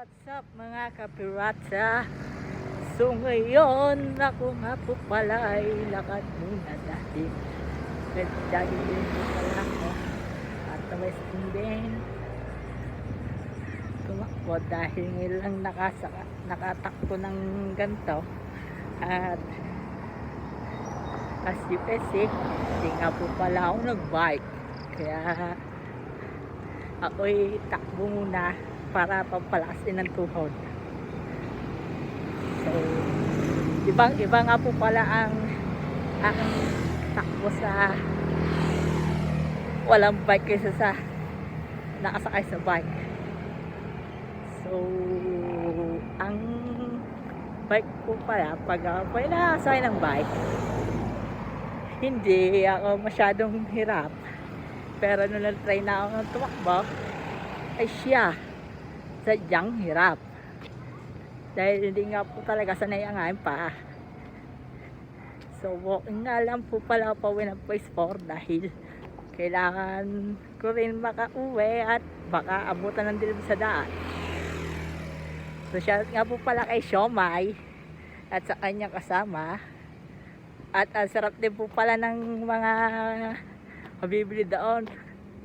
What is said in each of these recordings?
What's up mga kapirata? So ngayon ako nga po pala ay lakad muna dahil nag-jogging din po pala ako at na-westing din tumakbo dahil ngayon lang nakatakbo ng ganito at as you can see hindi nga po pala ako nag-bike kaya ako'y takbo muna para pampalakas din ng tuhod. So, iba nga po pala ang takbo sa walang bike kaysa sa nakasakay sa bike. So, ang bike po pala, pag ako nakasakay ng bike, hindi ako masyadong hirap. Pero nung nag-try na ako ng tumakbo, ay siya sadyang hirap dahil hindi nga po talaga sanay ang aking paa. So walking nga lang po pala pauwi ng phase 4 dahil kailangan ko rin makauwi at baka abutan ng dilim sa daan. So shout nga po pala kay Siomay at sa kanyang kasama at ang sarap din po pala ng mga mabibili doon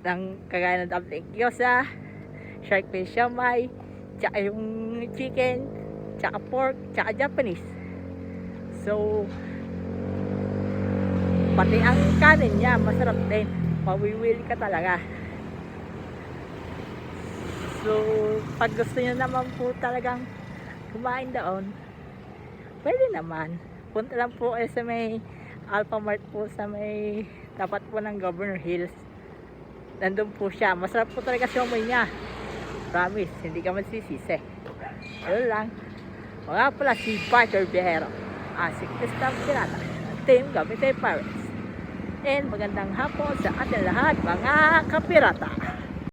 ng kagaya ng dumpling gyoza, shark fin siomai, tsaka yung chicken, tsaka pork, tsaka Japanese. So, pati ang kanin niya, masarap din. Pawiwili ka talaga. So, pag gusto niyo naman po talagang kumain doon, pwede naman. Punta lang po kayo sa may Alphamart po sa may tapat po ng Governor Hills. Nandun po siya. Masarap po talaga siomai niya. Promise, hindi ka magsisisi. Yun lang. Mga pala si Parker Viajero. Si Crystal Pirata. Team Gamit Pirates. And magandang hapon sa ating lahat mga kapirata.